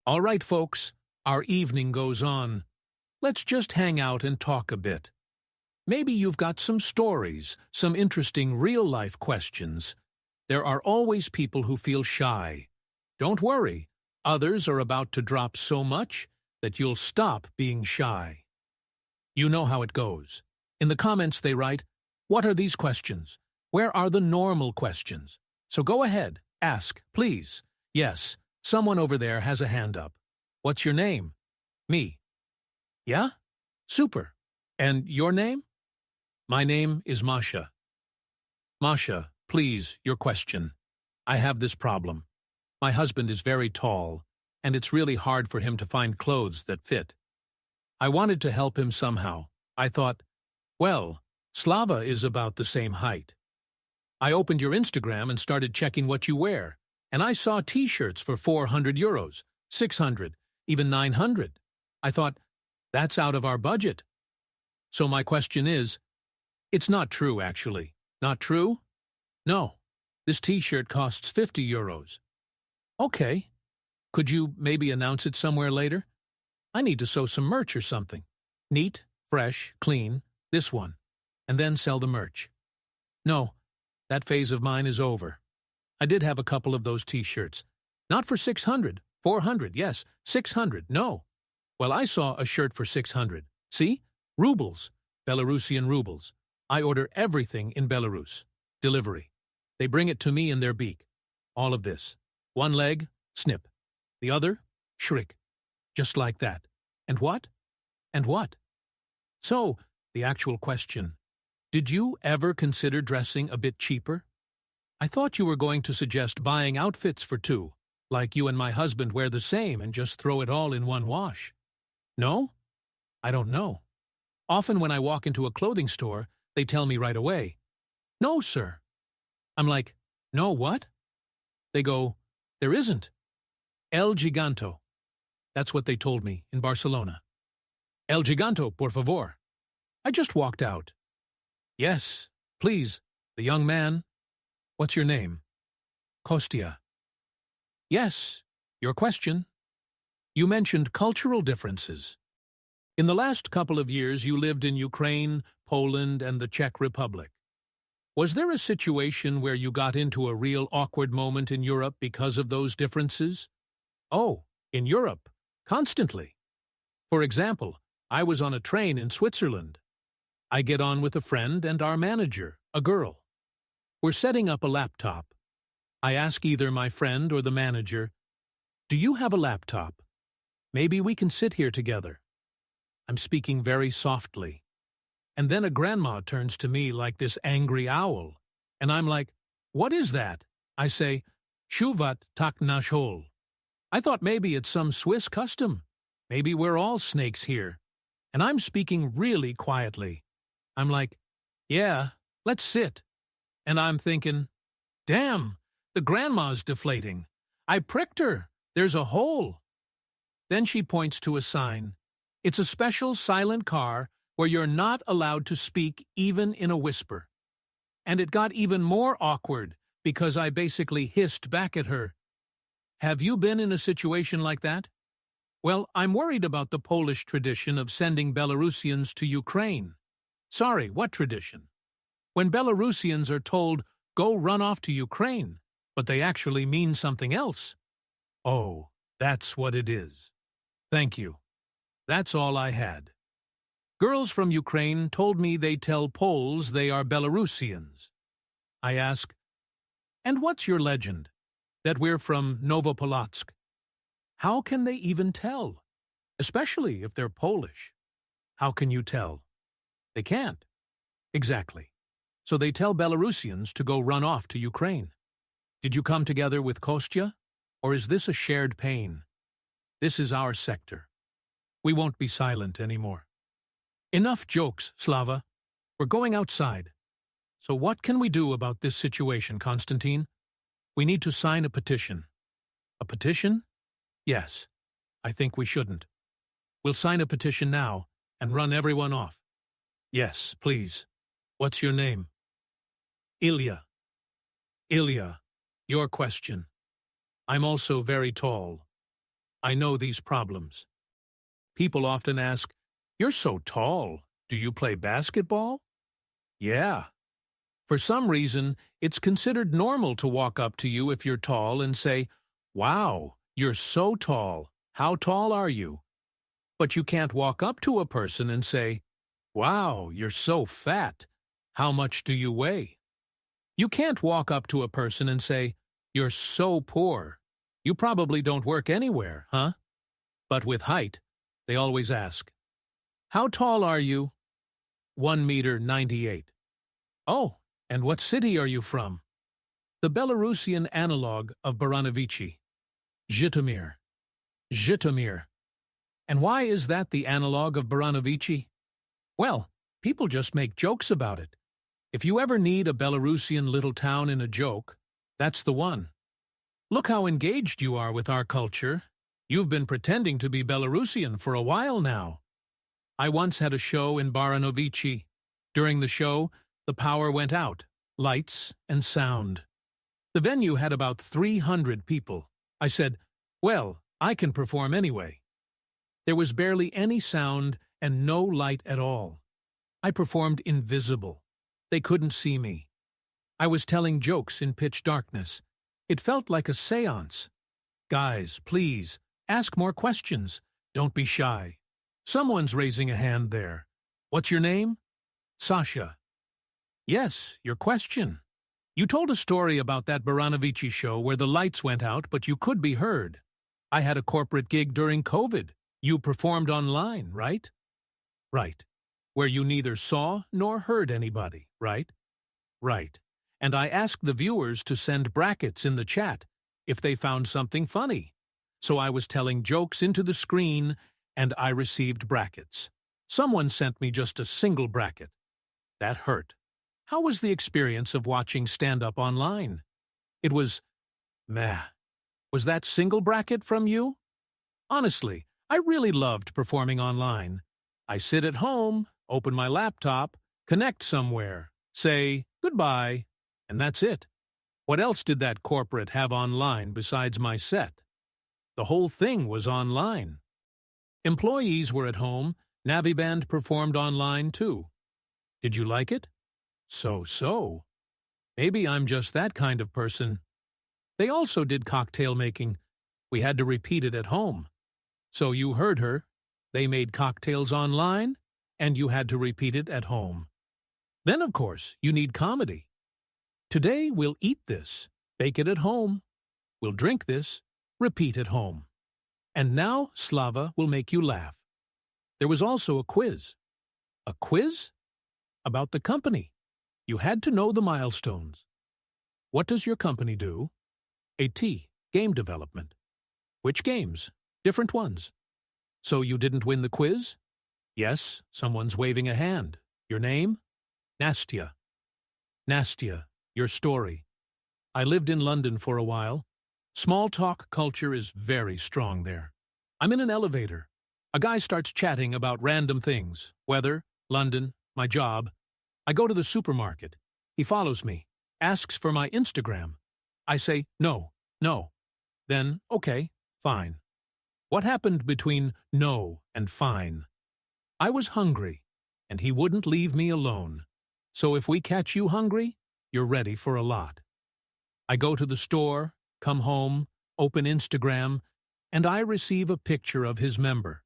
All right, folks, our evening goes on. Let's just hang out and talk a bit. Maybe you've got some stories, some interesting real-life questions. There are always people who feel shy. Don't worry, others are about to drop so much that you'll stop being shy. You know how it goes. In the comments they write, "What are these questions? Where are the normal questions?" So go ahead, ask, please. Yes, someone over there has a hand up. What's your name? Me. Yeah? Super. And your name? My name is Masha. Masha, please, your question. I have this problem. My husband is very tall, and it's really hard for him to find clothes that fit. I wanted to help him somehow. I thought, well, Slava is about the same height. I opened your Instagram and started checking what you wear, and I saw t-shirts for 400 euros, 600, even 900. I thought, that's out of our budget. So my question is, it's not true actually. Not true? No. This t-shirt costs 50 euros. Okay. Could you maybe announce it somewhere later? I need to sew some merch or something. Neat, fresh, clean, this one. And then sell the merch. No, that phase of mine is over. I did have a couple of those t-shirts. Not for 600, 400, yes, 600, no. Well, I saw a shirt for 600. See? Rubles, Belarusian rubles. I order everything in Belarus. Delivery. They bring it to me in their beak. All of this. One leg, snip. The other, shriek. Just like that. And what? And what? So, the actual question. Did you ever consider dressing a bit cheaper? I thought you were going to suggest buying outfits for two, like you and my husband wear the same and just throw it all in one wash. No? I don't know. Often when I walk into a clothing store, they tell me right away, "No, sir." I'm like, "No, what?" They go, "There isn't." El Giganto. That's what they told me in Barcelona. El Giganto, por favor. I just walked out. Yes, please, the young man. What's your name? Kostya. Yes, your question. You mentioned cultural differences. In the last couple of years, you lived in Ukraine, Poland, and the Czech Republic. Was there a situation where you got into a real awkward moment in Europe because of those differences? Oh, in Europe, constantly. For example, I was on a train in Switzerland. I get on with a friend and our manager, a girl. We're setting up a laptop. I ask either my friend or the manager, "Do you have a laptop? Maybe we can sit here together." I'm speaking very softly. And then a grandma turns to me like this angry owl. And I'm like, "What is that?" I say, "Shuvat tak nash hol." I thought maybe it's some Swiss custom. Maybe we're all snakes here. And I'm speaking really quietly. I'm like, "Yeah, let's sit." And I'm thinking, damn, the grandma's deflating. I pricked her. There's a hole. Then she points to a sign. It's a special silent car where you're not allowed to speak even in a whisper. And it got even more awkward because I basically hissed back at her. Have you been in a situation like that? Well, I'm worried about the Polish tradition of sending Belarusians to Ukraine. Sorry, what tradition? When Belarusians are told, "Go run off to Ukraine," but they actually mean something else. Oh, that's what it is. Thank you. That's all I had. Girls from Ukraine told me they tell Poles they are Belarusians. I ask, "And what's your legend? That we're from Novopolotsk?" How can they even tell? Especially if they're Polish. How can you tell? They can't. Exactly. So they tell Belarusians to go run off to Ukraine. Did you come together with Kostya? Or is this a shared pain? This is our sector. We won't be silent anymore. Enough jokes, Slava. We're going outside. So what can we do about this situation, Konstantin? We need to sign a petition. A petition? Yes. I think we shouldn't. We'll sign a petition now and run everyone off. Yes, please. What's your name? Ilya. Ilya, your question. I'm also very tall. I know these problems. People often ask, "You're so tall. Do you play basketball?" Yeah. For some reason, it's considered normal to walk up to you if you're tall and say, "Wow, you're so tall. How tall are you?" But you can't walk up to a person and say, "Wow, you're so fat. How much do you weigh?" You can't walk up to a person and say, "You're so poor. You probably don't work anywhere, huh?" But with height, they always ask, "How tall are you?" 1 meter 98. Oh, and what city are you from? The Belarusian analog of Baranovichi. Zhytomyr. Zhytomyr. And why is that the analog of Baranovichi? Well, people just make jokes about it. If you ever need a Belarusian little town in a joke, that's the one. Look how engaged you are with our culture. You've been pretending to be Belarusian for a while now. I once had a show in Baranovichi. During the show, the power went out, lights and sound. The venue had about 300 people. I said, "Well, I can perform anyway." There was barely any sound and no light at all. I performed invisible. They couldn't see me. I was telling jokes in pitch darkness. It felt like a seance. Guys, please, ask more questions. Don't be shy. Someone's raising a hand there. What's your name? Sasha. Yes, your question. You told a story about that Baranovichi show where the lights went out, but you could be heard. I had a corporate gig during COVID. You performed online, right? Right. Where you neither saw nor heard anybody, right? Right. And I asked the viewers to send brackets in the chat if they found something funny. So I was telling jokes into the screen, and I received brackets. Someone sent me just a single bracket. That hurt. How was the experience of watching stand-up online? It was meh. Was that single bracket from you? Honestly, I really loved performing online. I sit at home, open my laptop, connect somewhere, say goodbye, and that's it. What else did that corporate have online besides my set? The whole thing was online. Employees were at home. Naviband performed online too. Did you like it? So. Maybe I'm just that kind of person. They also did cocktail making. We had to repeat it at home. So you heard her. They made cocktails online, and you had to repeat it at home. Then, of course, you need comedy. Today we'll eat this, bake it at home. We'll drink this, repeat at home. And now Slava will make you laugh. There was also a quiz. A quiz? About the company. You had to know the milestones. What does your company do? AT, game development. Which games? Different ones. So you didn't win the quiz? Yes, someone's waving a hand. Your name? Nastya. Nastya, your story. I lived in London for a while. Small talk culture is very strong there. I'm in an elevator. A guy starts chatting about random things. Weather, London, my job. I go to the supermarket. He follows me, asks for my Instagram. I say, no. Then, okay, fine. What happened between no and fine? I was hungry, and he wouldn't leave me alone. So if we catch you hungry, you're ready for a lot. I go to the store, come home, open Instagram, and I receive a picture of his member.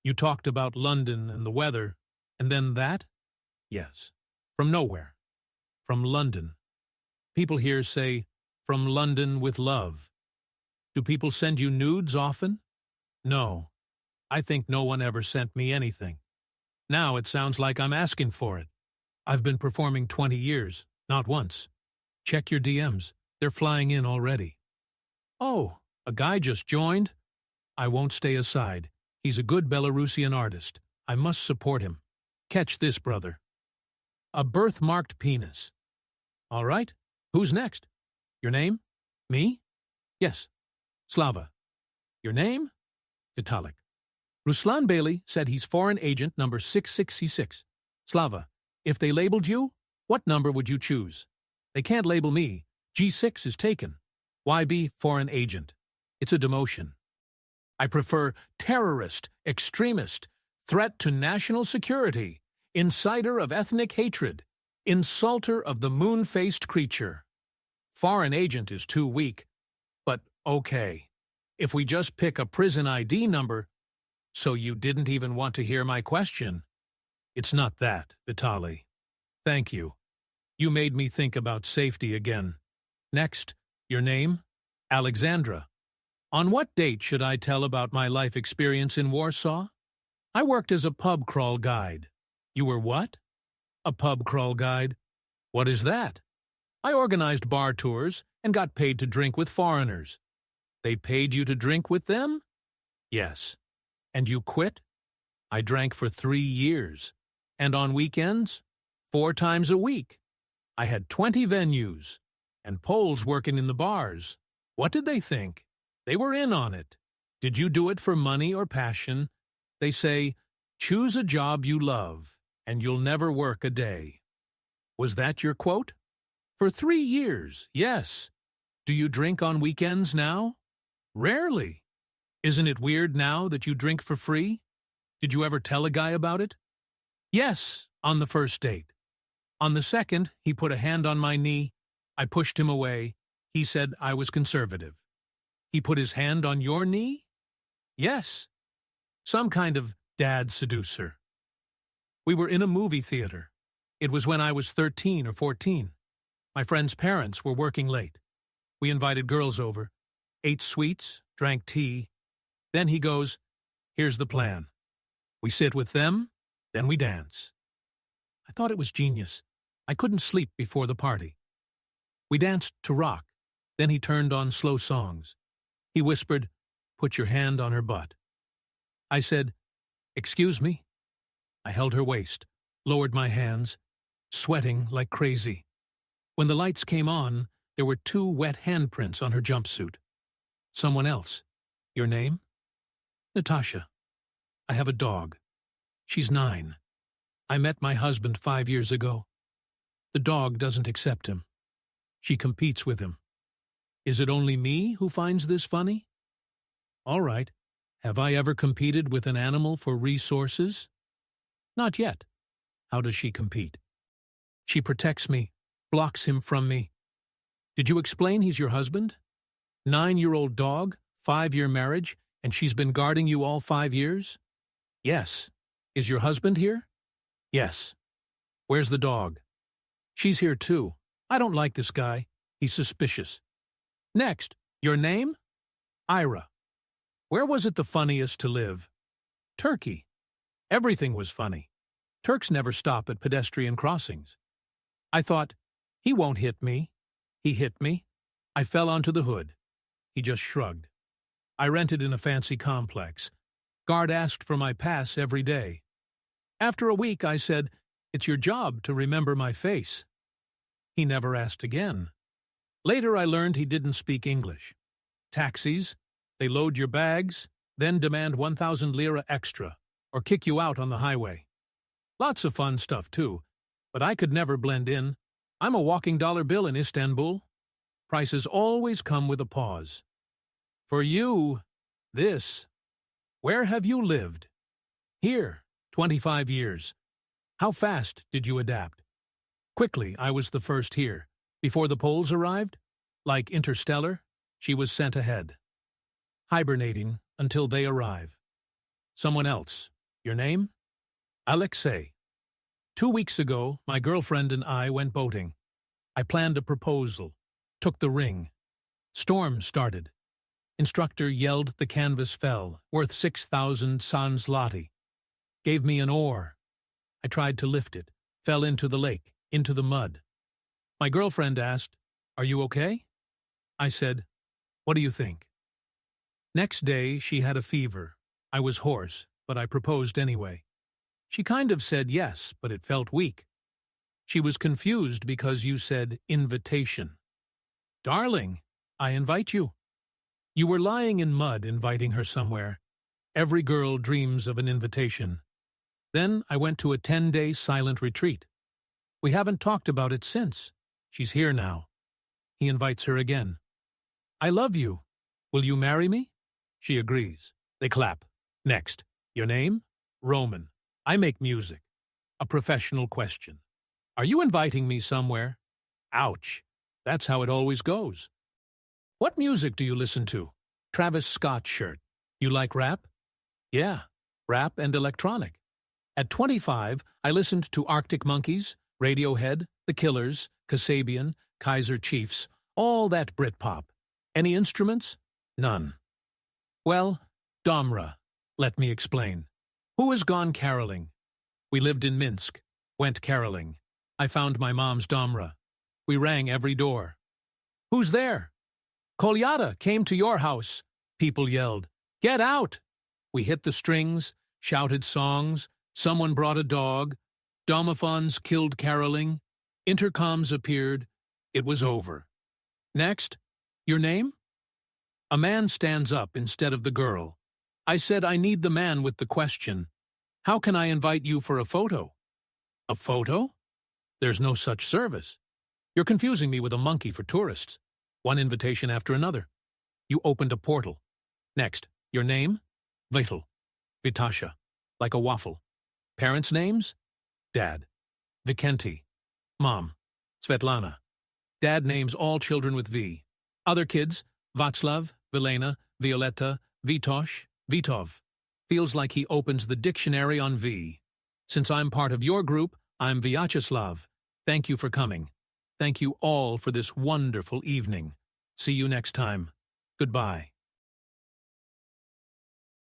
You talked about London and the weather, and then that? Yes. From nowhere. From London. People here say, from London with love. Do people send you nudes often? No. I think no one ever sent me anything. Now it sounds like I'm asking for it. I've been performing 20 years, not once. Check your DMs. They're flying in already. Oh, a guy just joined? I won't stay aside. He's a good Belarusian artist. I must support him. Catch this, brother. A birthmarked penis. All right. Who's next? Your name? Me? Yes. Slava. Your name? Vitalik. Ruslan Bailey said he's foreign agent number 666. Slava, if they labeled you, what number would you choose? They can't label me. G6 is taken. YB foreign agent. It's a demotion. I prefer terrorist, extremist, threat to national security, inciter of ethnic hatred, insulter of the moon-faced creature. Foreign agent is too weak, but okay. If we just pick a prison ID number, so you didn't even want to hear my question. It's not that, Vitaly. Thank you. You made me think about safety again. Next, your name? Alexandra. On what date should I tell about my life experience in Warsaw? I worked as a pub crawl guide. You were what? A pub crawl guide. What is that? I organized bar tours and got paid to drink with foreigners. They paid you to drink with them? Yes. And you quit? I drank for 3 years. And on weekends? 4 times a week. I had 20 venues. And Poles working in the bars. What did they think? They were in on it. Did you do it for money or passion? They say, choose a job you love, and you'll never work a day. Was that your quote? For 3 years, yes. Do you drink on weekends now? Rarely. Isn't it weird now that you drink for free? Did you ever tell a guy about it? Yes, on the first date. On the second, he put a hand on my knee. I pushed him away. He said I was conservative. He put his hand on your knee? Yes. Some kind of dad seducer. We were in a movie theater. It was when I was 13 or 14. My friend's parents were working late. We invited girls over, ate sweets, drank tea. Then he goes, here's the plan. We sit with them, then we dance. I thought it was genius. I couldn't sleep before the party. We danced to rock. Then he turned on slow songs. He whispered, put your hand on her butt. I said, excuse me. I held her waist, lowered my hands, sweating like crazy. When the lights came on, there were 2 wet handprints on her jumpsuit. Someone else. Your name? Natasha. I have a dog. She's 9. I met my husband 5 years ago. The dog doesn't accept him. She competes with him. Is it only me who finds this funny? All right. Have I ever competed with an animal for resources? Not yet. How does she compete? She protects me, blocks him from me. Did you explain he's your husband? 9-year-old dog, 5-year marriage, and she's been guarding you all 5 years? Yes. Is your husband here? Yes. Where's the dog? She's here too. I don't like this guy. He's suspicious. Next, your name? Ira. Where was it the funniest to live? Turkey. Everything was funny. Turks never stop at pedestrian crossings. I thought, he won't hit me. He hit me. I fell onto the hood. He just shrugged. I rented in a fancy complex. Guard asked for my pass every day. After a week, I said, it's your job to remember my face. He never asked again. Later, I learned he didn't speak English. Taxis, they load your bags, then demand 1,000 lira extra, or kick you out on the highway. Lots of fun stuff, too, but I could never blend in. I'm a walking dollar bill in Istanbul. Prices always come with a pause. For you, this. Where have you lived? Here, 25 years. How fast did you adapt? Quickly, I was the first here. Before the Poles arrived, like Interstellar, she was sent ahead. Hibernating until they arrive. Someone else. Your name? Alexei. 2 weeks ago, my girlfriend and I went boating. I planned a proposal, took the ring. Storm started. Instructor yelled the canvas fell, worth 6,000 san zloty. Gave me an oar. I tried to lift it, fell into the lake, into the mud. My girlfriend asked, "Are you okay?" I said, "What do you think?" Next day, she had a fever. I was hoarse, but I proposed anyway. She kind of said yes, but it felt weak. She was confused because you said invitation. "Darling, I invite you." You were lying in mud inviting her somewhere. Every girl dreams of an invitation. Then I went to a 10-day silent retreat. We haven't talked about it since. She's here now. He invites her again. "I love you. Will you marry me?" She agrees. They clap. Next. Your name? Roman. I make music. A professional question. Are you inviting me somewhere? Ouch. That's how it always goes. What music do you listen to? Travis Scott shirt. You like rap? Yeah, rap and electronic. At 25, I listened to Arctic Monkeys, Radiohead, The Killers, Kasabian, Kaiser Chiefs, all that Britpop. Any instruments? None. Well, Domra. Let me explain. Who has gone caroling? We lived in Minsk. Went caroling. I found my mom's Domra. We rang every door. Who's there? Kolyada came to your house. People yelled. Get out! We hit the strings, shouted songs. Someone brought a dog. Domophones killed caroling. Intercoms appeared. It was over. Next. Your name? A man stands up instead of the girl. I said I need the man with the question. How can I invite you for a photo? A photo? There's no such service. You're confusing me with a monkey for tourists. One invitation after another. You opened a portal. Next. Your name? Vital. Vitasha. Like a waffle. Parents' names? Dad. Vikenty. Mom. Svetlana. Dad names all children with V. Other kids? Václav, Vilena, Violetta, Vitosh, Vitov. Feels like he opens the dictionary on V. Since I'm part of your group, I'm Vyacheslav. Thank you for coming. Thank you all for this wonderful evening. See you next time. Goodbye.